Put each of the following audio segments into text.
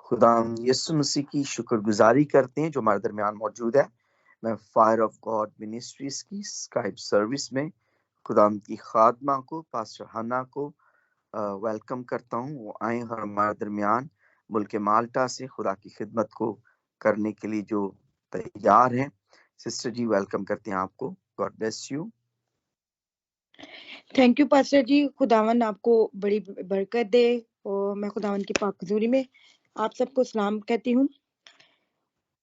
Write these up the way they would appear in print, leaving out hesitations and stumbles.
خدا یسوع مسیح کی شکر گزاری کرتے ہیں جو ہمارے درمیان موجود ہے۔ میں فائر آف گاڈ منسٹریز کی اسکائپ سروس میں خدا کی خادمہ کو پاسٹر ہنا کو ویلکم کرتا ہوں۔ وہ آئیں اور ہمارے درمیان ملک مالٹا سے خدا کی خدمت کو کرنے کے لیے جو تیار ہیں۔ سسٹر جی ویلکم کرتے ہیں آپ کو۔ God bless you. Thank you pastor ji, خداوند آپ کو بڑی برکت دے، اور میں خداوند کی پاک حضوری میں آپ سب کو سلام کہتی ہوں۔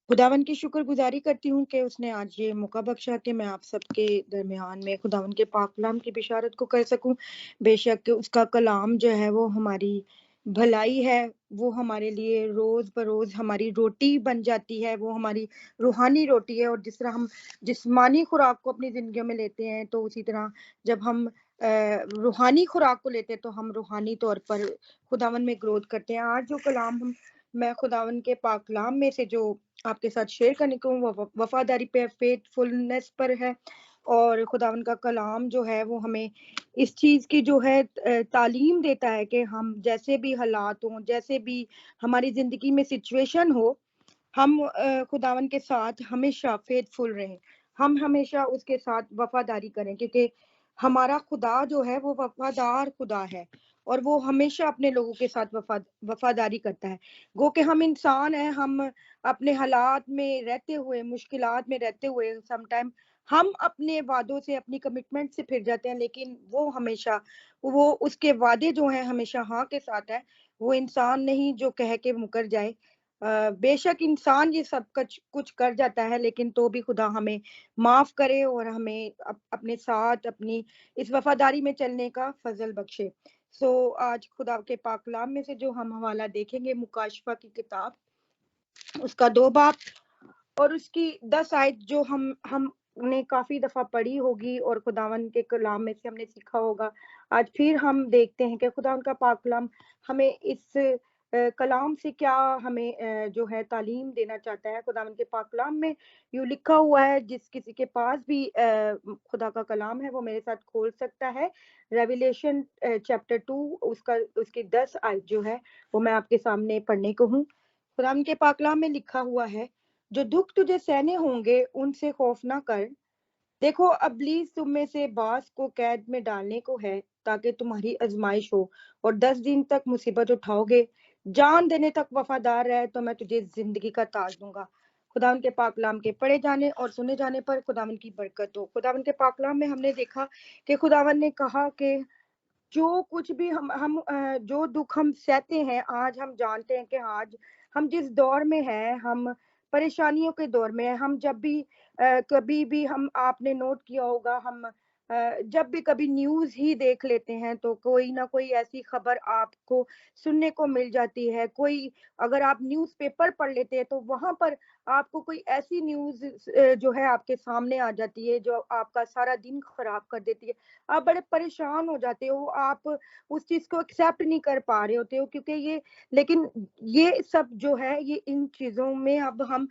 خداوند کی شکر گزاری کرتی ہوں کہ اس نے آج یہ موقع بخشا کہ میں آپ سب کے درمیان میں خداوند کے پاک کلام کی بشارت کو کر سکوں۔ بے شک اس کا کلام جو ہے وہ ہماری بھلائی ہے، وہ ہمارے لیے روز بروز ہماری روٹی بن جاتی ہے، وہ ہماری روحانی روٹی ہے۔ اور جس طرح ہم جسمانی خوراک کو اپنی زندگیوں میں لیتے ہیں، تو اسی طرح جب ہم روحانی خوراک کو لیتے ہیں تو ہم روحانی طور پر خداوند میں گروتھ کرتے ہیں۔ آج جو کلام میں خداوند کے پاک کلام میں سے جو آپ کے ساتھ شیئر کرنے کو وہ وفاداری پہ، فیتھ فلنس پر ہے۔ اور خداوند کا کلام جو ہے وہ ہمیں اس چیز کی جو ہے تعلیم دیتا ہے کہ ہم جیسے بھی حالات ہوں، جیسے بھی ہماری زندگی میں سچویشن ہو، ہم خداوند کے ساتھ ہمیشہ فیتھ فل رہیں، ہم ہمیشہ اس کے ساتھ وفاداری کریں، کیونکہ ہمارا خدا جو ہے وہ وفادار خدا ہے، اور وہ ہمیشہ اپنے لوگوں کے ساتھ وفاداری کرتا ہے۔ گو کہ ہم انسان ہیں، ہم اپنے حالات میں رہتے ہوئے، مشکلات میں رہتے ہوئے سم ٹائم ہم اپنے وعدوں سے، اپنی کمٹمنٹ سے پھر جاتے ہیں، لیکن وہ ہمیشہ وہ اس کے وعدے جو ہیں ہمیشہ ہاں کے ساتھ ہے۔ وہ انسان نہیں جو کہہ کے مکر جائے۔ بے شک انسان یہ سب کچھ کر جاتا ہے، لیکن تو بھی خدا ہمیں معاف کرے اور ہمیں اپنے ساتھ اپنی اس وفاداری میں چلنے کا فضل بخشے۔ سو آج خدا کے پاک کلام میں سے جو ہم حوالہ دیکھیں گے مکاشفہ کی کتاب، اس کا 2 باب اور اس کی 10 آیت جو ہم نے کافی دفعہ پڑھی ہوگی اور خداوند کے کلام میں سے ہم نے سیکھا ہوگا۔ آج پھر ہم دیکھتے ہیں کہ خداوند کا پاک کلام ہمیں اس کلام سے کیا ہمیں جو ہے تعلیم دینا چاہتا ہے۔ خداوند کے پاک کلام میں یوں لکھا ہوا ہے، جس کسی کے پاس بھی خدا کا کلام ہے وہ میرے ساتھ کھول سکتا ہے۔ ریویلیشن چیپٹر 2 اس کی 10 آیت جو ہے وہ میں آپ کے سامنے پڑھنے کو ہوں۔ خداوند کے پاک کلام میں لکھا ہوا ہے، جو دکھ تجھے سہنے ہوں گے ان سے خوف نہ کر، دیکھو ابلیس تم میں سے بعض کو قید میں ڈالنے کو ہے تاکہ تمہاری آزمائش ہو، اور 10 دن تک مصیبت اٹھاؤ گے، جان دینے تک وفادار رہے تو میں تجھے زندگی کا تاج دوں گا۔ خداوند کے پاک کلام کے پڑھے جانے اور سنے جانے پر خداوند کی برکت ہو۔ خداوند کے پاک کلام میں ہم نے دیکھا کہ خداوند نے کہا کہ جو کچھ بھی ہم جو دکھ ہم سہتے ہیں، آج ہم جانتے ہیں کہ آج ہم جس دور میں ہیں، ہم پریشانیوں کے دور میں ہیں۔ ہم جب بھی کبھی بھی آپ نے نوٹ کیا ہوگا، ہم جب بھی کبھی نیوز ہی دیکھ لیتے ہیں تو کوئی نہ کوئی ایسی خبر آپ کو سننے کو مل جاتی ہے۔ کوئی اگر آپ نیوز پیپر پڑھ لیتے ہیں تو وہاں پر آپ کو کوئی ایسی نیوز جو ہے آپ کے سامنے آ جاتی ہے جو آپ کا سارا دن خراب کر دیتی ہے۔ آپ بڑے پریشان ہو جاتے ہو، آپ اس چیز کو ایکسیپٹ نہیں کر پا رہے ہوتے ہو، کیونکہ لیکن یہ سب جو ہے یہ ان چیزوں میں اب ہم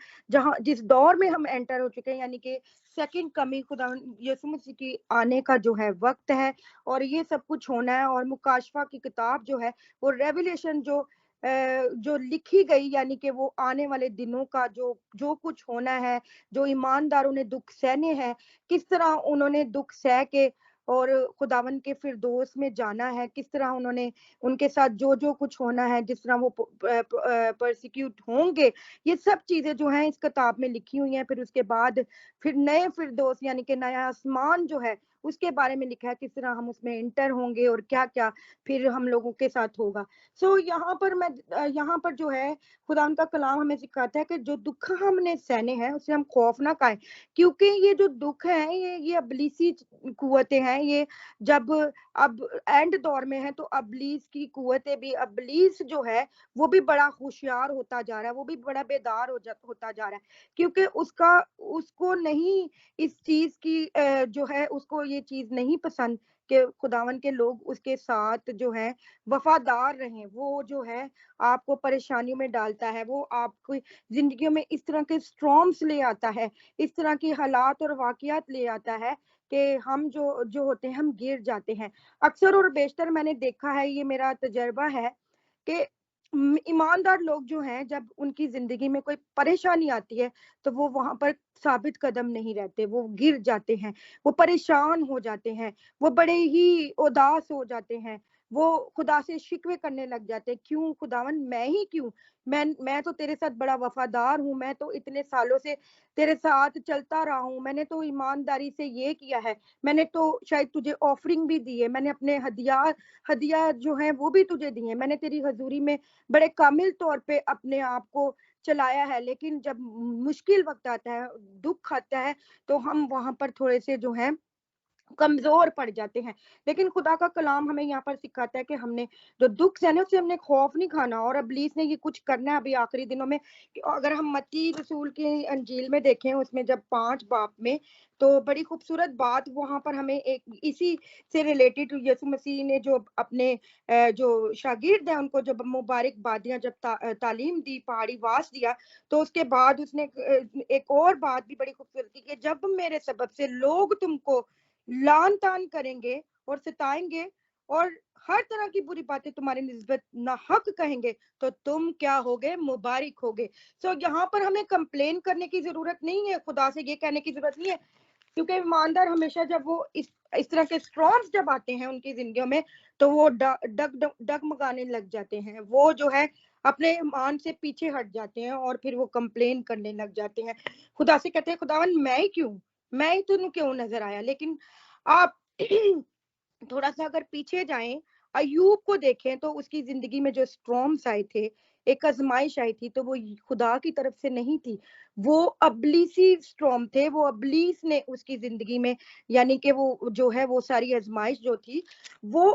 جس دور میں ہم انٹر ہو چکے ہیں، یعنی کہ سیکنڈ کمنگ خدا یسوع مسیح کی آنے کا جو ہے وقت ہے، اور یہ سب کچھ ہونا ہے۔ اور مکاشفہ کی کتاب جو ہے وہ ریویلیشن جو لکھی گئی، یعنی کہ وہ آنے والے دنوں کا جو کچھ ہونا ہے، جو ایمانداروں نے دکھ سہنے ہیں، کس طرح انہوں نے دکھ سہ کے اور خداوند کے فردوس میں جانا ہے، کس طرح انہوں نے ان کے ساتھ جو کچھ ہونا ہے، جس طرح وہ پرسیکیوٹ ہوں گے، یہ سب چیزیں جو ہیں اس کتاب میں لکھی ہوئی ہیں۔ پھر اس کے بعد پھر نئے فردوس یعنی کہ نیا آسمان جو ہے اس کے بارے میں لکھا ہے، کس طرح ہم اس میں انٹر ہوں گے اور کیا کیا پھر ہم لوگوں کے ساتھ ہوگا۔ سو یہاں پر جو ہے خدا ان کا کلام ہمیں سکھاتا ہے کہ جو دکھ ہم نے سہنے ہیں اسے ہم خوف نہ کھائیں، کیونکہ یہ جو دکھ ہیں یہ ابلیسی قوتیں ہیں۔ یہ جب اب اینڈ دور میں ہے تو ابلیس کی قوتیں بھی، ابلیس جو ہے وہ بھی بڑا ہوشیار ہوتا جا رہا ہے، وہ بھی بڑا بیدار ہوتا جا رہا ہے، کیونکہ اس کو نہیں اس چیز کی جو ہے اس کو یہ چیز نہیں پسند کہ خداون کے لوگ اس کے ساتھ جو ہے وفادار رہیں۔ وہ جو ہے آپ کو پریشانیوں میں ڈالتا ہے، وہ آپ کی زندگیوں میں اس طرح کے سٹرامز لے آتا ہے، اس طرح کی حالات اور واقعات لے آتا ہے کہ ہم جو ہوتے ہیں ہم گر جاتے ہیں۔ اکثر اور بیشتر میں نے دیکھا ہے، یہ میرا تجربہ ہے کہ ایماندار لوگ جو ہیں جب ان کی زندگی میں کوئی پریشانی آتی ہے تو وہ وہاں پر ثابت قدم نہیں رہتے، وہ گر جاتے ہیں، وہ پریشان ہو جاتے ہیں، وہ بڑے ہی اداس ہو جاتے ہیں، وہ خدا سے شکوے کرنے لگ جاتے ہیں، کیوں خداوند میں ہی کیوں، میں تو تیرے ساتھ بڑا وفادار ہوں، میں تو اتنے سالوں سے تیرے ساتھ چلتا رہا ہوں، میں نے تو ایمانداری سے یہ کیا ہے، میں نے تو شاید تجھے آفرنگ بھی دی ہے، میں نے اپنے ہدیہ جو ہیں وہ بھی تجھے دی ہیں، میں نے تیری حضوری میں بڑے کامل طور پہ اپنے آپ کو چلایا ہے، لیکن جب مشکل وقت آتا ہے، دکھ آتا ہے، تو ہم وہاں پر تھوڑے سے جو ہیں کمزور پڑ جاتے ہیں۔ لیکن خدا کا کلام ہمیں یہاں پر سکھاتا ہے کہ ہم نے جو دکھ ہے نا، اسے ہم نے خوف نہیں کھانا، اور ابلیس نے یہ کچھ کرنا ہے ابھی آخری دنوں میں۔ اگر ہم متی رسول کی انجیل میں دیکھیں، اس میں جب 5 باب میں، تو بڑی خوبصورت بات وہاں پر ہمیں ایک اسی سے ریلیٹڈ یسوع مسیح نے جو اپنے جو شاگرد ہیں ان کو جب مبارک بادیاں جب تعلیم دی، پہاڑی واس دیا، تو اس کے بعد اس نے ایک اور بات بھی بڑی خوبصورت کی کہ جب میرے سبب سے لوگ تم کو لان تان کریں گے اور ستائیں گے اور ہر طرح کی بری باتیں تمہاری نسبت ناحق کہیں گے، تو تم کیا ہوگے؟ مبارک ہوگے۔ یہاں پر ہمیں کمپلین کرنے کی ضرورت نہیں ہے، خدا سے یہ کہنے کی ضرورت نہیں ہے، کیونکہ ایماندار ہمیشہ جب وہ اس طرح کے اسٹرامز جب آتے ہیں ان کی زندگیوں میں، تو وہ ڈگمگانے لگ جاتے ہیں، وہ جو ہے اپنے ایمان سے پیچھے ہٹ جاتے ہیں اور پھر وہ کمپلین کرنے لگ جاتے ہیں، خدا سے کہتے ہیں خداوند میں ہی کیوں، میں ہی تمہیں کیوں نظر آیا۔ لیکن آپ تھوڑا سا اگر پیچھے جائیں، ایوب کو دیکھیں تو اس کی زندگی میں جو اسٹرامز آئے تھے، ایک آزمائش آئی تھی، تو وہ خدا کی طرف سے نہیں تھی، وہ ابلیسی اسٹرام تھے، وہ ابلیس نے اس کی زندگی میں، یعنی کہ وہ جو ہے وہ ساری آزمائش جو تھی وہ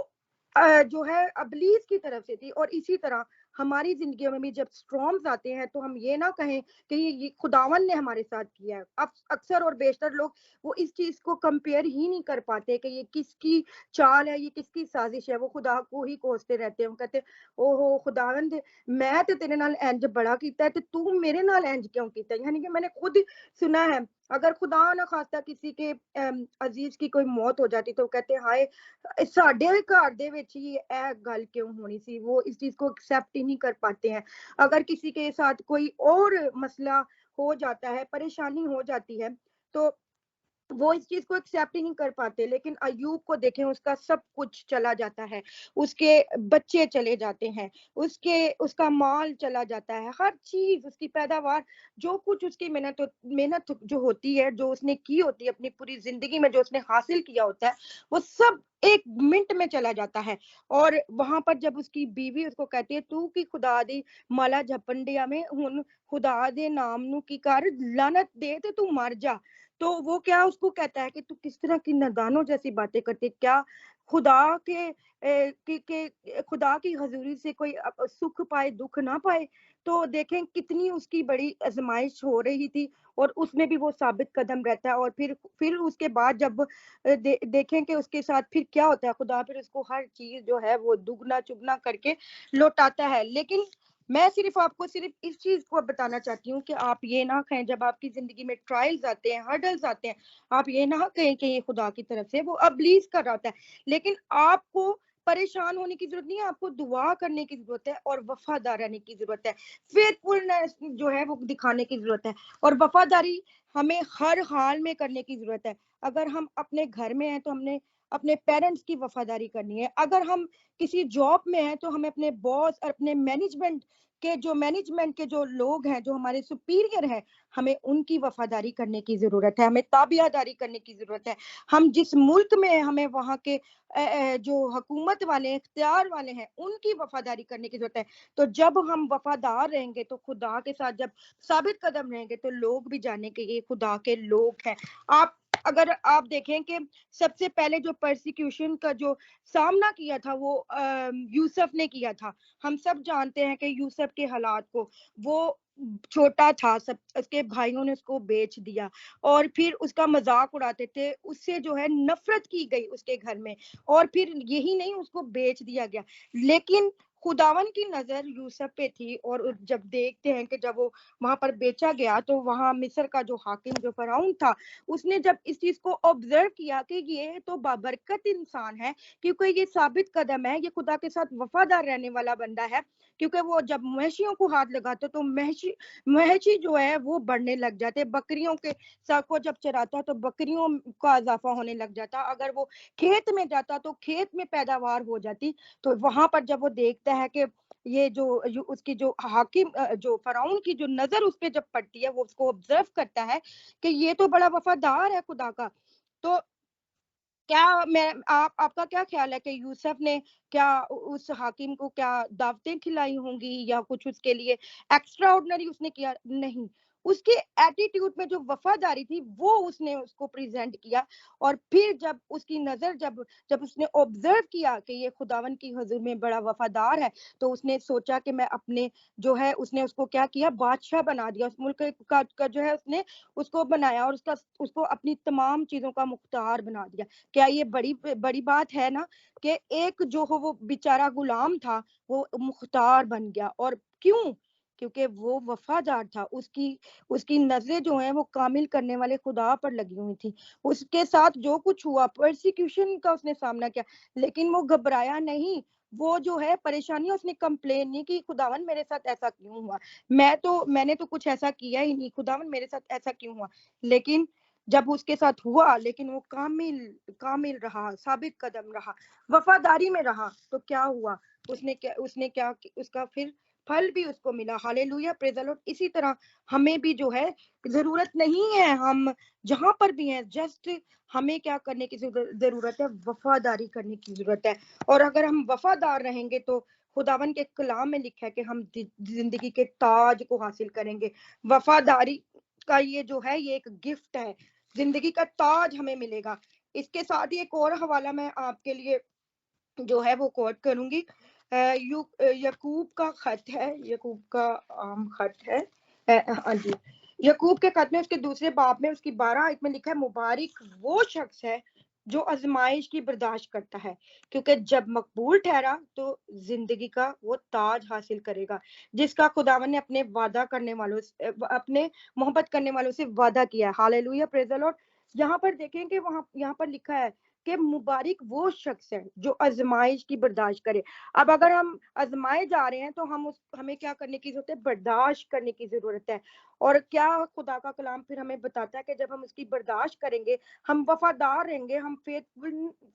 جو ہے ابلیس کی طرف سے تھی۔ اور اسی طرح ہماری زندگیوں میں بھی جب اسٹرامز آتے ہیں تو ہم یہ نہ کہیں کہ یہ خداون نے ہمارے ساتھ کیا ہے۔ اکثر اور بیشتر لوگ وہ اس چیز کو کمپیئر ہی نہیں کر پاتے کہ یہ کس کی چال ہے، یہ کس کی سازش ہے، وہ خدا کو ہی کوستے رہتے ہیں، وہ کہتے او ہو خداوند میں تے تیرے نال انج بڑا کیتا ہے تے تو میرے نال انج کیوں کیتا ہے۔ یعنی کہ میں نے خود سنا ہے، اگر خدا نہ خواستہ کسی کے عزیز کی کوئی موت ہو جاتی تو وہ کہتے ہائے ساڈے گھر دے وچ ہی اے گل کیوں ہونی سی، وہ اس چیز کو ایکسپٹ ہی نہیں کر پاتے ہیں۔ اگر کسی کے ساتھ کوئی اور مسئلہ ہو جاتا ہے، پریشانی ہو جاتی ہے، تو وہ اس چیز کو ایکسپٹ ہی نہیں کر پاتے۔ لیکن ایوب کو دیکھیں، اس کا سب کچھ چلا جاتا ہے، اس کے بچے چلے جاتے ہیں، اس کا مال چلا جاتا ہے، ہر چیز اس کی پیداوار، جو کچھ اس کی محنت جو ہوتی ہے، جو اس نے کی ہوتی ہے اپنی پوری زندگی میں، جو اس نے حاصل کیا ہوتا ہے، وہ سب ایک منٹ میں چلا جاتا ہے۔ اور وہاں پر جب اس کی بیوی اس کو کہتی ہے تو کی خدا دی مالا جھپنڈیا میں ہن خدا دے نام نو کی کر لعنت دے تے تو مر جا، تو وہ کیا اس کو کہتا ہے کہ تو کس طرح کی نادانوں جیسی باتیں کرتی، کیا خدا خدا کی حضوری سے کوئی سکھ پائے دکھ نہ پائے۔ تو دیکھیں کتنی اس کی بڑی آزمائش ہو رہی تھی، اور اس میں بھی وہ ثابت قدم رہتا ہے، اور پھر اس کے بعد جب دیکھیں کہ اس کے ساتھ پھر کیا ہوتا ہے، خدا پھر اس کو ہر چیز جو ہے وہ دگنا چگنا کر کے لوٹاتا ہے۔ لیکن میں صرف آپ کو صرف اس چیز کو بتانا چاہتی ہوں کہ آپ یہ نہ کہیں جب آپ کی زندگی میں ٹرائلز آتے ہیں، ہرڈلز آتے ہیں، آپ یہ نہ کہیں کہ یہ خدا کی طرف سے، وہ ابلیس کر رہا ہوتا ہے۔ لیکن آپ کو پریشان ہونے کی ضرورت نہیں ہے، آپ کو دعا کرنے کی ضرورت ہے اور وفادار رہنے کی ضرورت ہے، فیتھفulness جو ہے وہ دکھانے کی ضرورت ہے، اور وفاداری ہمیں ہر حال میں کرنے کی ضرورت ہے۔ اگر ہم اپنے گھر میں ہیں تو ہم نے اپنے پیرنٹس کی وفاداری کرنی ہے، اگر ہم کسی جاب میں ہیں تو ہمیں اپنے باس اور اپنے مینجمنٹ کے جو لوگ ہیں، جو ہمارے سپیریئر ہیں، ہمیں ان کی وفاداری کرنے کی ضرورت ہے، ہمیں تابعہ داری کرنے کی ضرورت ہے۔ ہم جس ملک میں ہیں ہمیں وہاں کے جو حکومت والے اختیار والے ہیں ان کی وفاداری کرنے کی ضرورت ہے۔ تو جب ہم وفادار رہیں گے تو خدا کے ساتھ جب ثابت قدم رہیں گے تو لوگ بھی جانیں کہ یہ خدا کے لوگ ہیں۔ اگر آپ دیکھیں کہ سب سے پہلے جو پرسیکیوشن کا جو سامنا کیا تھا وہ یوسف نے کیا تھا۔ ہم سب جانتے ہیں کہ یوسف کے حالات کو، وہ چھوٹا تھا، سب اس کے بھائیوں نے اس کو بیچ دیا، اور پھر اس کا مذاق اڑاتے تھے، اس سے جو ہے نفرت کی گئی اس کے گھر میں، اور پھر یہی نہیں اس کو بیچ دیا گیا۔ لیکن خداون کی نظر یوسف پہ تھی، اور جب دیکھتے ہیں کہ جب وہ وہاں پر بیچا گیا تو وہاں مصر کا جو حاکم جو فرعون تھا، اس نے جب اس چیز کو آبزرو کیا کہ یہ تو بابرکت انسان ہے، کیونکہ یہ ثابت قدم ہے، یہ خدا کے ساتھ وفادار رہنے والا بندہ ہے، کیونکہ وہ جب مویشیوں کو ہاتھ لگاتا تو مویشی جو ہے وہ بڑھنے لگ جاتے, بکریوں کے ساتھ کو جب چراتا تو بکریوں کا اضافہ ہونے لگ جاتا, اگر وہ کھیت میں جاتا تو کھیت میں پیداوار ہو جاتی. تو وہاں پر جب وہ دیکھتا ہے کہ یہ جو اس کی جو حاکم جو فرعون کی جو نظر اس پہ جب پڑتی ہے, وہ اس کو آبزرو کرتا ہے کہ یہ تو بڑا وفادار ہے خدا کا. تو کیا میں آپ کا کیا خیال ہے کہ یوسف نے کیا اس حاکم کو کیا دعوتیں کھلائی ہوں گی یا کچھ اس کے لیے ایکسٹرا آرڈنری اس نے کیا؟ نہیں, اس کے ایٹیٹیوڈ میں جو وفاداری تھی وہ اس نے اس کو پریزنٹ کیا. اور پھر جب اس کی نظر جب اس نے آبزرو کیا کہ یہ خداون کی حضور میں بڑا وفادار ہے, تو اس نے سوچا کہ میں اپنے جو ہے اس نے اس کو کیا کیا, بادشاہ بنا دیا, اس ملک کا جو ہے اس نے اس کو بنایا اور اس کو اپنی تمام چیزوں کا مختار بنا دیا. کیا یہ بڑی بات ہے نا کہ ایک جو ہو وہ بیچارہ غلام تھا وہ مختار بن گیا. اور کیوں؟ کیونکہ وہ وفادار تھا. اس کی نظریں جو ہیں وہ کامل کرنے والے خدا پر لگی ہوئی تھی. اس کے ساتھ جو کچھ ہوا, پرسیکیوشن کا اس نے سامنا کیا, لیکن وہ گھبرایا نہیں. وہ جو ہے پریشانیاں اس نے کمپلین نہیں کی, خداون میرے ساتھ ایسا کیوں ہوا, میں نے تو کچھ ایسا کیا ہی نہیں, خداون میرے ساتھ ایسا کیوں ہوا. لیکن جب اس کے ساتھ ہوا, لیکن وہ کامل رہا, ثابت قدم رہا, وفاداری میں رہا, تو کیا ہوا, اس نے کیا اس کا پھر پھل بھی اس کو ملا. ہالےلویا, پریز دی لارڈ. اسی طرح ہمیں بھی جو ہے ضرورت نہیں ہے, ہم جہاں پر بھی ہیں جسٹ ہمیں کیا کرنے کی ضرورت ہے, وفاداری کرنے کی ضرورت ہے. اور اگر ہم وفادار رہیں گے تو خداون کے کلام میں لکھا ہے کہ ہم زندگی کے تاج کو حاصل کریں گے. وفاداری کا یہ جو ہے یہ ایک گفٹ ہے, زندگی کا تاج ہمیں ملے گا. اس کے ساتھ ہی ایک اور حوالہ میں آپ کے لیے جو ہے وہ کوٹ کروں گی. یعقوب کا خط ہے, یعقوب کا عام خط ہے, ہاں جی, یعقوب کے خط میں اس کے دوسرے باب میں اس کی 12 آیت میں لکھا ہے, مبارک وہ شخص ہے جو آزمائش کی برداشت کرتا ہے, کیونکہ جب مقبول ٹھہرا تو زندگی کا وہ تاج حاصل کرے گا جس کا خداوند نے اپنے وعدہ کرنے والوں اپنے محبت کرنے والوں سے وعدہ کیا ہے. ہالےلویا, پریز دی لارڈ. یہاں پر دیکھیں کہ یہاں پر لکھا ہے کہ مبارک وہ شخص ہے جو آزمائش کی برداشت کرے. اب اگر ہم آزمائے جا رہے ہیں تو ہمیں کیا کرنے کی ضرورت ہے, برداشت کرنے کی ضرورت ہے. اور کیا خدا کا کلام پھر ہمیں بتاتا ہے کہ جب ہم اس کی برداشت کریں گے, ہم وفادار رہیں گے, ہم فیتھ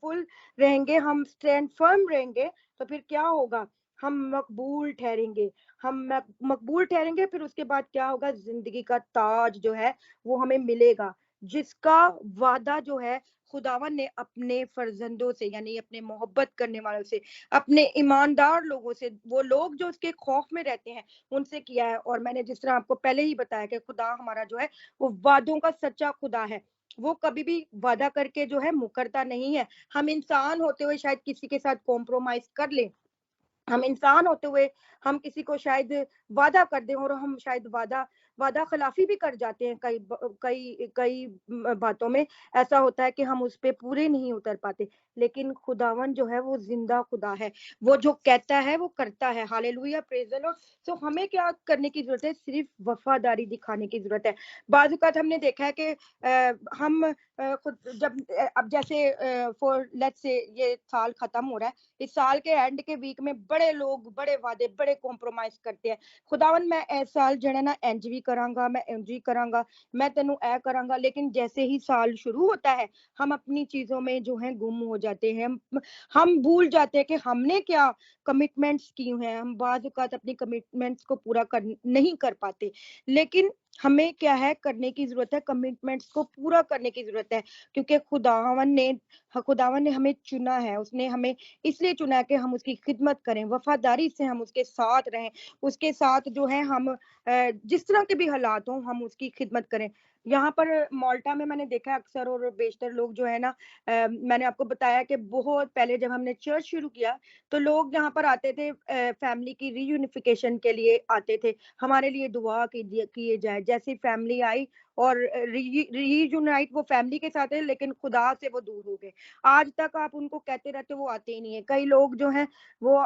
فل رہیں گے, ہم اسٹینڈ فرم رہیں گے, تو پھر کیا ہوگا, ہم مقبول ٹھہریں گے. ہم مقبول ٹھہریں گے, پھر اس کے بعد کیا ہوگا, زندگی کا تاج جو ہے وہ ہمیں ملے گا, جس کا وعدہ جو ہے خداوند نے اپنے فرزندوں سے, یعنی اپنے محبت کرنے والوں سے, اپنے ایماندار لوگوں سے, وہ لوگ جو اس کے خوف میں رہتے ہیں, ان سے کیا ہے. اور میں نے جس طرح آپ کو پہلے ہی بتایا کہ خدا ہمارا جو ہے وہ وعدوں کا سچا خدا ہے, وہ کبھی بھی وعدہ کر کے جو ہے مکرتا نہیں ہے. ہم انسان ہوتے ہوئے شاید کسی کے ساتھ کمپرومائز کر لیں, ہم انسان ہوتے ہوئے ہم کسی کو شاید وعدہ کر دیں, اور ہم شاید وعدہ خلافی بھی کر جاتے ہیں. کئی باتوں میں ایسا ہوتا ہے کہ ہم اس پہ پورے نہیں اتر پاتے, لیکن خداون جو ہے وہ زندہ خدا ہے, وہ جو کہتا ہے وہ کرتا ہے. ہالےلویا, پریز دی لارڈ. سو ہمیں کیا کرنے کی ضرورت ہے, صرف وفاداری دکھانے کی ضرورت ہے. بعض اوقات ہم نے دیکھا ہے کہ ہم جب اب جیسے فور لیٹ سے یہ سال ختم ہو رہا ہے, اس سال کے اینڈ کے ویک میں بڑے لوگ بڑے وعدے بڑے کمپرومائز کرتے ہیں. خداون میں اس سال جو ہے نا انج بھی کراں گا, میں انج ہی کراں گا, میں تینوں اے کراں گا, لیکن جیسے ہی سال شروع ہوتا ہے ہم اپنی چیزوں میں جو ہیں گم ہو جاتے ہیں. ہم بھول جاتے ہیں کہ ہم نے کیا کمٹمنٹس کی ہیں. ہم بعض اوقات اپنی کمٹمنٹس کو پورا نہیں کر پاتے, لیکن ہمیں کیا ہے کرنے کی ضرورت ہے, کمٹمنٹس کو پورا کرنے کی ضرورت ہے, کیونکہ خداون نے ہمیں چنا ہے. اس نے ہمیں اس لیے چنا ہے کہ ہم اس کی خدمت کریں, وفاداری سے ہم اس کے ساتھ رہیں, اس کے ساتھ جو ہے ہم جس طرح کے بھی حالات ہوں ہم اس کی خدمت کریں. یہاں پر مالٹا میں نے دیکھا اکثر اور بیشتر لوگ جو ہے نا, میں نے آپ کو بتایا کہ بہت پہلے جب ہم نے چرچ شروع کیا تو لوگ یہاں پر آتے تھے, فیملی کی ری یونیفیکیشن کے لیے آتے تھے, ہمارے لیے دعا کیے جائے. جیسی فیملی آئی اور ری یونائٹ وہ فیملی کے ساتھ ہے, لیکن خدا سے وہ دور ہو گئے. آج تک آپ ان کو کہتے رہتے وہ آتے ہی نہیں ہے. کئی لوگ جو ہیں وہ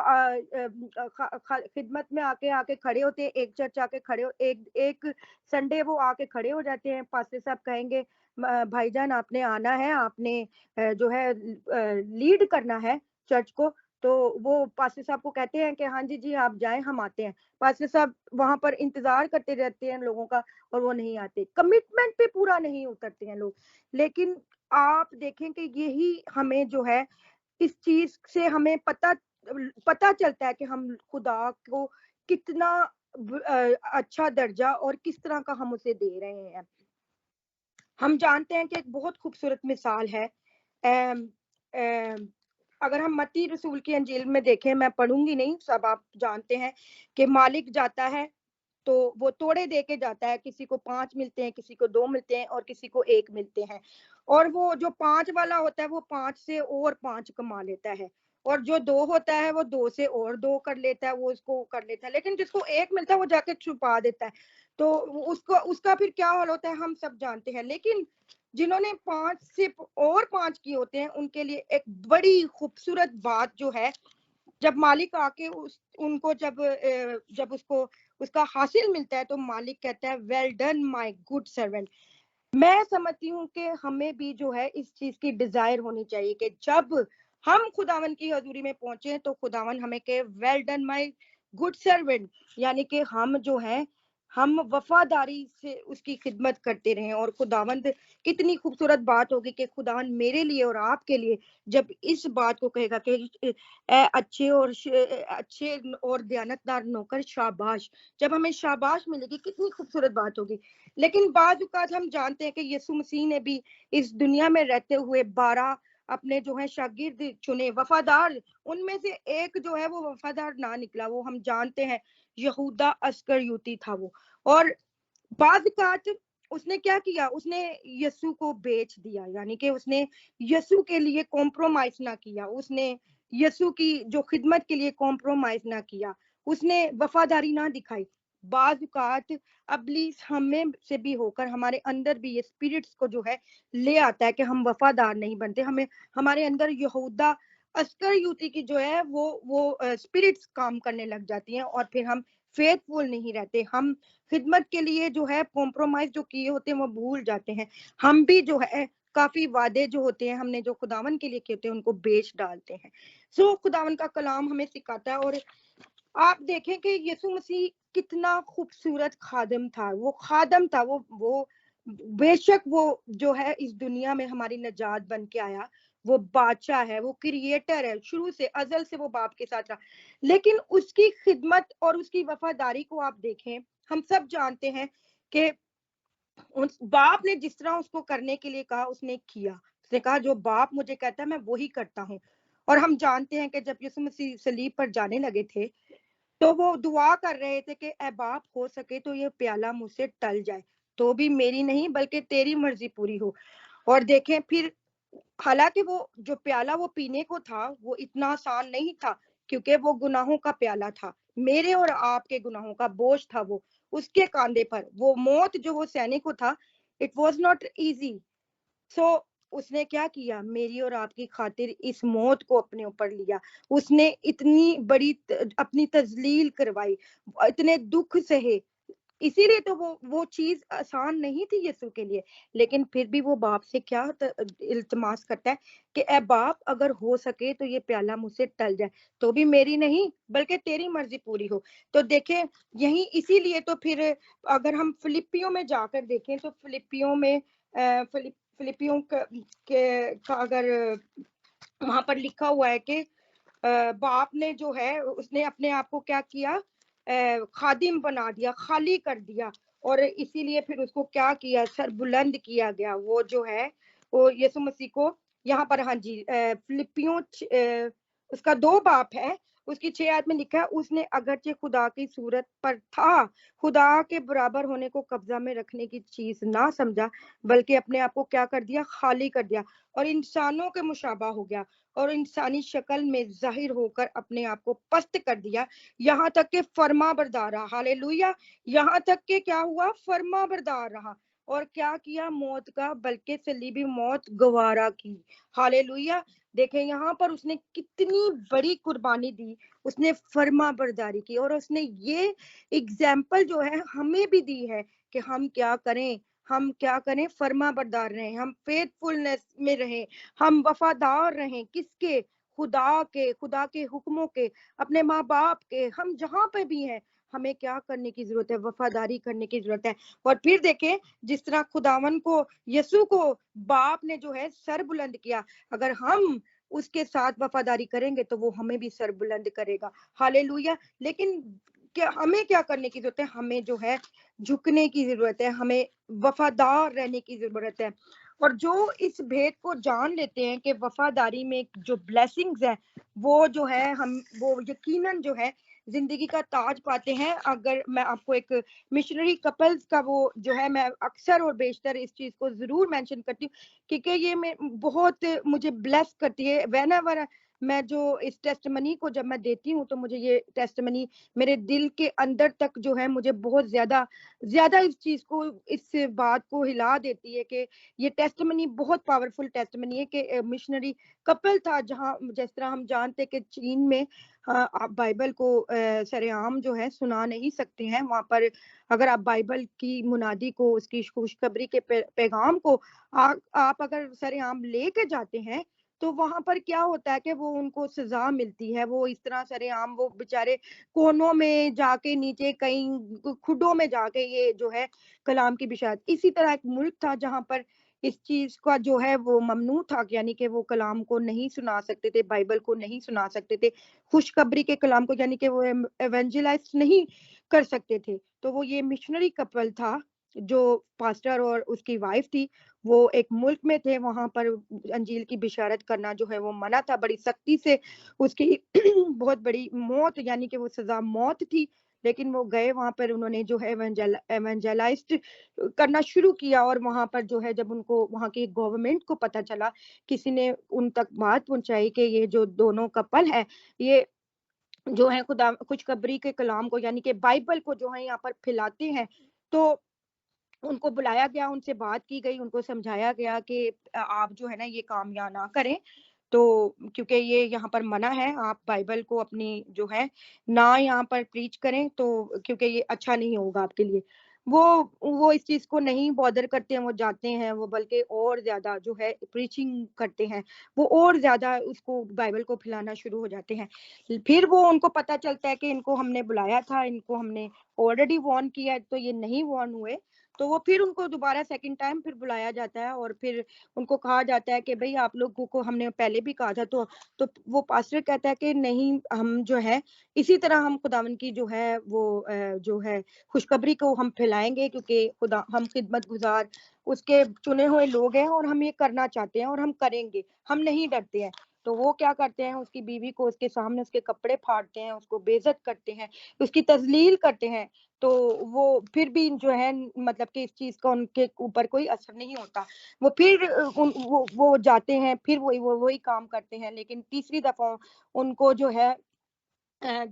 خدمت میں آ کے کھڑے ہوتے ہیں, ایک چرچ آ کے کھڑے ہو, ایک سنڈے وہ آ کے کھڑے ہو جاتے ہیں, پاسٹر صاحب کہیں گے بھائی جان آپ نے آنا ہے, آپ نے جو ہے لیڈ کرنا ہے چرچ کو, تو وہ پاسٹر صاحب کو کہتے ہیں کہ ہاں جی جی آپ جائیں ہم آتے ہیں. پاسٹر صاحب وہاں پر انتظار کرتے رہتے ہیں لوگوں کا اور وہ نہیں آتے, کمٹمنٹ پہ پورا نہیں اترتے ہیں لوگ. لیکن آپ دیکھیں کہ یہی ہمیں جو ہے اس چیز سے ہمیں پتا چلتا ہے کہ ہم خدا کو کتنا اچھا درجہ اور کس طرح کا ہم اسے دے رہے ہیں. ہم جانتے ہیں کہ ایک بہت خوبصورت مثال ہے. اگر ہم متی رسول کی انجیل میں دیکھیں, میں پڑھوں گی نہیں, سب آپ جانتے ہیں کہ مالک جاتا ہے تو وہ توڑے دے کے جاتا ہے, کسی کو 5 ملتے ہیں, کسی کو 2 ملتے ہیں اور کسی کو 1 ملتے ہیں. اور وہ جو 5 والا ہوتا ہے وہ 5 سے اور 5 کما لیتا ہے, اور جو 2 ہوتا ہے وہ 2 سے اور 2 کر لیتا ہے, وہ اس کو کر لیتا ہے. لیکن جس کو 1 ملتا ہے وہ جا کے چھپا دیتا ہے, تو اس کا پھر کیا حال ہوتا ہے ہم سب جانتے ہیں. لیکن جنہوں نے 5 سے اور 5 کیے ہوتے ہیں ان کے لیے ایک بڑی خوبصورت بات جو ہے, جب مالک آ کے ان کو جب اس کا حاصل ملتا ہے تو مالک کہتا ہے well done my good servant. میں سمجھتی ہوں کہ ہمیں بھی جو ہے اس چیز کی ڈیزائر ہونی چاہیے کہ جب ہم خداون کی حضوری میں پہنچے تو خداون ہمیں کہ well done my good servant, یعنی کہ ہم جو ہیں ہم وفاداری سے اس کی خدمت کرتے رہیں. اور خداوند کتنی خوبصورت بات ہوگی کہ خداوند میرے لیے اور آپ کے لیے جب اس بات کو کہے گا کہ اے اچھے اور دیانتدار نوکر شاباش, جب ہمیں شاباش ملے گی کتنی خوبصورت بات ہوگی. لیکن بعض اوقات ہم جانتے ہیں کہ یسوع مسیح نے بھی اس دنیا میں رہتے ہوئے 12 اپنے جو ہے شاگرد چنے, وفادار, ان میں سے ایک جو ہے وہ وفادار نہ نکلا. وہ ہم جانتے ہیں یہودا اسکریوتی تھا وہ. اور بعض اوقات اس نے کیا کیا, اس نے یسوع کو بیچ دیا, یعنی کہ اس نے یسوع کے لیے کمپرومائز نہ کیا, اس نے یسوع کی جو خدمت کے لیے کمپرومائز نہ کیا, اس نے وفاداری نہ دکھائی. بعض اوقات ابلیس ہمیں سے بھی ہو کر ہمارے اندر بھی یہ اسپرٹس کو جو ہے لے آتا ہے کہ ہم وفادار نہیں بنتے. ہمارے اندر یہودا اسکریوتی کی جو ہے وہ اسپرٹس کام کرنے لگ جاتی ہیں, اور پھر ہم فیتھ فل نہیں رہتے. ہم خدمت کے لیے جو ہے کمپرومائز جو کیے ہوتے ہیں وہ بھول جاتے ہیں. ہم بھی جو ہے کافی وعدے جو ہوتے ہیں ہم نے جو خداون کے لیے کیے ہوتے ہیں ان کو بیچ ڈالتے ہیں. خداون کا کلام ہمیں سکھاتا ہے. اور آپ دیکھیں کہ یسوع مسیح کتنا خوبصورت خادم تھا. وہ خادم تھا, وہ بے شک وہ جو ہے اس دنیا میں ہماری نجات بن کے آیا, وہ بادشاہ ہے, وہ کریٹر ہے, شروع سے ازل سے وہ باپ کے ساتھ رہا. لیکن اس کی خدمت اور اس کی وفاداری کو آپ دیکھیں, ہم سب جانتے ہیں کہ باپ نے جس طرح اس کو کرنے کے لیے کہا اس نے کیا. اس نے کہا جو باپ مجھے کہتا ہے میں وہی کرتا ہوں. اور ہم جانتے ہیں کہ جب یسوع مسیح صلیب پر جانے لگے تھے تو وہ دعا کر رہے تھے کہ اے باپ ہو سکے تو یہ پیالہ مجھ سے ٹل جائے, تو بھی میری نہیں بلکہ تیری مرضی پوری ہو. اور دیکھیں پھر حالانکہ وہ جو پیالہ وہ پینے کو تھا وہ اتنا آسان نہیں تھا, کیونکہ وہ گناہوں کا پیالہ تھا, میرے اور آپ کے گناہوں کا بوجھ تھا وہ اس کے کاندھے پر. وہ موت جو وہ سہنے کو تھا, اٹ واز ناٹ ایزی. اس نے کیا کیا, میری اور آپ کی خاطر اس موت کو اپنے اوپر لیا. اس نے اتنی بڑی اپنی تذلیل کروائی, اتنے دکھ سہے. اسی لیے تو وہ چیز آسان نہیں تھی یسوع کے لیے. لیکن پھر بھی وہ باپ سے کیا التماس کرتا ہے کہ اے باپ اگر ہو سکے تو یہ پیالہ مجھ سے ٹل جائے, تو بھی میری نہیں بلکہ تیری مرضی پوری ہو. تو دیکھیں یہی اسی لیے تو پھر اگر ہم فلپیوں میں جا کر دیکھیں تو فلپیوں کا اگر وہاں پر لکھا ہوا ہے کہ باپ نے جو ہے اس نے اپنے آپ کو کیا کیا, خادم بنا دیا, خالی کر دیا. اور اسی لیے پھر اس کو کیا کیا, سر بلند کیا گیا. وہ جو ہے وہ یسوع مسیح کو یہاں پر, ہاں جی, فلپیوں اس کا 2 باپ ہے, اس کی 6 آیت میں لکھا ہے اس نے اگرچہ خدا کی صورت پر تھا, خدا کے برابر ہونے کو قبضہ میں رکھنے کی چیز نہ سمجھا, بلکہ اپنے آپ کو کیا کر دیا, خالی کر دیا, اور انسانوں کے مشابہ ہو گیا, اور انسانی شکل میں ظاہر ہو کر اپنے آپ کو پست کر دیا, یہاں تک کہ فرما بردار رہا. ہالےلویا, یہاں تک کہ کیا ہوا, فرما بردار رہا. اور کیا کیا, موت کا بلکہ صلیبی موت گوارا کی. ہالےلویا. دیکھیں یہاں پر اس نے کتنی بڑی قربانی دی, اس نے فرما برداری کی, اور اس نے یہ اگزامپل جو ہے ہمیں بھی دی ہے کہ ہم کیا کریں, فرما بردار رہیں, ہم فیتھ فلنس میں رہیں, ہم وفادار رہیں. کس کے, خدا کے حکموں کے، اپنے ماں باپ کے، ہم جہاں پہ بھی ہیں ہمیں کیا کرنے کی ضرورت ہے؟ وفاداری کرنے کی ضرورت ہے۔ اور پھر دیکھیں جس طرح خداون کو، یسوع کو باپ نے جو ہے سر بلند کیا، اگر ہم اس کے ساتھ وفاداری کریں گے تو وہ ہمیں بھی سر بلند کرے گا۔ ہالےلویا۔ لیکن ہمیں کیا کرنے کی ضرورت ہے؟ ہمیں جو ہے جھکنے کی ضرورت ہے، ہمیں وفادار رہنے کی ضرورت ہے۔ اور جو اس بھید کو جان لیتے ہیں کہ وفاداری میں جو بلیسنگز ہیں وہ جو ہے وہ یقیناً جو ہے زندگی کا تاج پاتے ہیں۔ اگر میں آپ کو ایک مشنری کپلز کا وہ جو ہے، میں اکثر اور بیشتر اس چیز کو ضرور مینشن کرتی ہوں کیونکہ یہ میں بہت مجھے بلیس کرتی ہے۔ وین ایور میں جو اس ٹیسٹمنی کو جب میں دیتی ہوں تو مجھے یہ ٹیسٹمنی میرے دل کے اندر تک جو ہے مجھے بہت زیادہ اس چیز کو، اس بات کو ہلا دیتی ہے کہ یہ ٹیسٹمنی بہت پاورفل ٹیسٹمنی ہے کہ مشنری کپل تھا، جہاں جس طرح ہم جانتے کہ چین میں آپ بائبل کو سر عام جو ہے سنا نہیں سکتے ہیں۔ وہاں پر اگر آپ بائبل کی منادی کو، اس کی خوشخبری کے پیغام کو آپ اگر سر عام لے کے جاتے ہیں تو وہاں پر کیا ہوتا ہے کہ وہ ان کو سزا ملتی ہے۔ وہ اس طرح سر عام وہ بےچارے کونوں میں جا کے، نیچے کہیں کھڈوں میں جا کے یہ جو ہے کلام کی بشارت۔ اسی طرح ایک ملک تھا جہاں پر اس چیز کا جو ہے وہ ممنوع تھا، یعنی کہ وہ کلام کو نہیں سنا سکتے تھے، بائبل کو نہیں سنا سکتے تھے، خوشخبری کے کلام کو، یعنی کہ وہ ایونجلائز نہیں کر سکتے تھے۔ تو وہ یہ مشنری کپل تھا جو پاسٹر اور اس کی وائف تھی، وہ ایک ملک میں تھے، وہاں پر انجیل کی بشارت کرنا جو ہے وہ منع تھا بڑی سختی سے۔ اس کی بہت بڑی موت، یعنی کہ وہ سزا موت تھی، لیکن وہ گئے وہاں پر، انہوں نے جو ہے ایونجلائزڈ کرنا شروع کیا۔ اور وہاں پر جو ہے جب ان کو وہاں کی گورنمنٹ کو پتا چلا، کسی نے ان تک بات پہنچائی کہ یہ جو دونوں کپل ہے یہ جو ہے خدا خوشخبری کے کلام کو، یعنی کہ بائبل کو جو ہے یہاں پر پھیلاتے ہیں، تو ان کو بلایا گیا، ان سے بات کی گئی، ان کو سمجھایا گیا کہ آپ جو ہے نا یہ کام یا نہ کریں، تو کیونکہ یہ یہاں پر منع ہے، آپ بائبل کو اپنی جو ہے نہ یہاں پر پریچ کریں، تو کیونکہ یہ اچھا نہیں ہوگا آپ کے لیے۔ وہ اس چیز کو نہیں بادر کرتے ہیں، وہ جاتے ہیں، وہ بلکہ اور زیادہ جو ہے پریچنگ کرتے ہیں، وہ اور زیادہ اس کو بائبل کو پھیلانا شروع ہو جاتے ہیں۔ پھر وہ ان کو پتا چلتا ہے کہ ان کو ہم نے بلایا تھا، ان کو ہم نے آلریڈی وارن کیا، تو یہ نہیں وارن ہوئے، تو وہ پھر ان کو دوبارہ سیکنڈ ٹائم پھر بلایا جاتا ہے، اور پھر ان کو کہا جاتا ہے کہ بھئی آپ لوگوں کو ہم نے پہلے بھی کہا تھا، تو وہ پاسٹر کہتا ہے کہ نہیں، ہم جو ہے اسی طرح ہم خداوند کی جو ہے وہ جو ہے خوشخبری کو ہم پھیلائیں گے، کیونکہ خدا ہم خدمت گزار اس کے چنے ہوئے لوگ ہیں، اور ہم یہ کرنا چاہتے ہیں اور ہم کریں گے، ہم نہیں ڈرتے ہیں۔ تو وہ کیا کرتے ہیں، اس کی بیوی کو اس کے سامنے اس کے کپڑے پھاڑتے ہیں، اس کو بے عزت کرتے ہیں، اس کی تذلیل کرتے ہیں، تو وہ پھر بھی جو ہے مطلب کہ اس چیز کا ان کے اوپر کوئی اثر نہیں ہوتا۔ وہ پھر وہ جاتے ہیں، پھر وہی کام کرتے ہیں، لیکن تیسری دفعہ ان کو جو ہے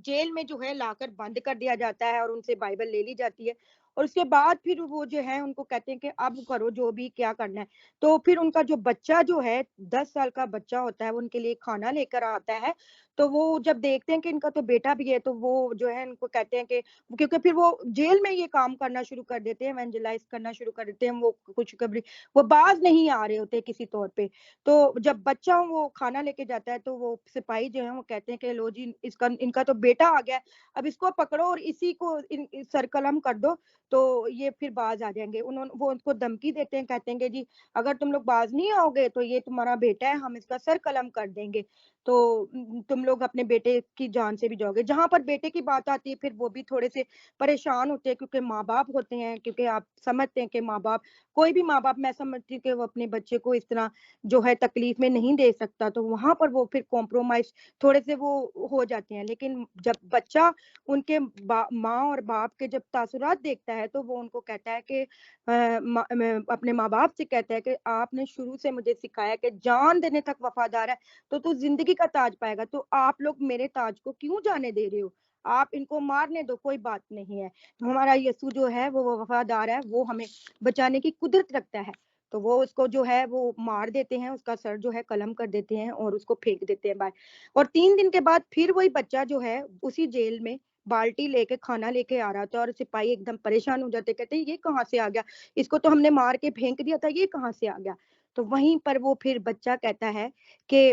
جیل میں جو ہے لا کر بند کر دیا جاتا ہے، اور ان سے بائبل لے لی جاتی ہے، اور اس کے بعد پھر وہ جو ہے ان کو کہتے ہیں کہ اب کرو جو بھی کیا کرنا ہے۔ تو پھر ان کا جو بچہ جو ہے 10 سال کا بچہ ہوتا ہے، وہ ان کے لیے کھانا لے کر آتا ہے، تو وہ جب دیکھتے ہیں کہ ان کا تو بیٹا بھی ہے، تو وہ جو ہے ان کو کہتے ہیں کہ کیونکہ پھر وہ جیل میں یہ کام کرنا شروع کر دیتے ہیں، ایونجلائز کرنا شروع کر دیتے ہیں، وہ کچھ خبری وہ باز نہیں آ رہے ہوتے کسی طور پہ۔ تو جب بچہ وہ کھانا لے کے جاتا ہے تو وہ سپاہی جو ہے وہ کہتے ہیں کہ لو جی، ان کا تو بیٹا آ گیا، اب اس کو پکڑو اور اسی کو سر قلم کر دو، تو یہ پھر باز آ جائیں گے۔ وہ ان کو دھمکی دیتے ہیں، کہتے ہیں کہ جی اگر تم لوگ باز نہیں آؤ گے تو یہ تمہارا بیٹا ہے، ہم اس کا سر قلم کر دیں گے، تو تم لوگ اپنے بیٹے کی جان سے بھی جاؤ گے۔ جہاں پر بیٹے کی بات آتی ہے پھر وہ بھی تھوڑے سے پریشان ہوتے ہیں، کیونکہ ماں باپ ہوتے ہیں، کیونکہ آپ سمجھتے ہیں کہ ماں باپ، کوئی بھی ماں باپ میں سمجھتی ہوں کہ وہ اپنے بچے کو اس طرح جو ہے تکلیف میں نہیں دے سکتا، تو وہاں پر وہ پھر کمپرومائز تھوڑے سے وہ ہو جاتے ہیں۔ لیکن جب بچہ ان کے ماں اور باپ کے جب تاثرات دیکھتا ہے تو وہ ان کو کہتا ہے کہ اپنے ماں باپ سے کہتا ہے کہ آپ نے شروع سے مجھے سکھایا کہ جان دینے تک وفادار ہے تو زندگی کا تاج پائے گا، تو آپ لوگ میرے تاج کو کیوں جانے دے رہے ہو؟ آپ ان کو مارنے دو، کوئی بات نہیں ہے، ہمارا یسوع جو ہے وہ وفادار ہے، وہ ہمیں بچانے کی قدرت رکھتا ہے۔ تو وہ اس کو جو ہے وہ مار دیتے ہیں، اس کا سر جو ہے قلم کر دیتے ہیں اور اس کو پھینک دیتے ہیں باہر۔ اور 3 دن کے بعد پھر وہی بچہ جو ہے اسی جیل میں بالٹی لے کے کھانا لے کے آ رہا تھا، اور سپاہی ایک دم پریشان ہو جاتے، کہتے ہیں یہ کہاں سے آ گیا، اس کو تو ہم نے مار کے پھینک دیا تھا، یہ کہاں سے آ گیا؟ تو وہیں پر وہ پھر بچہ کہتا ہے کہ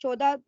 14,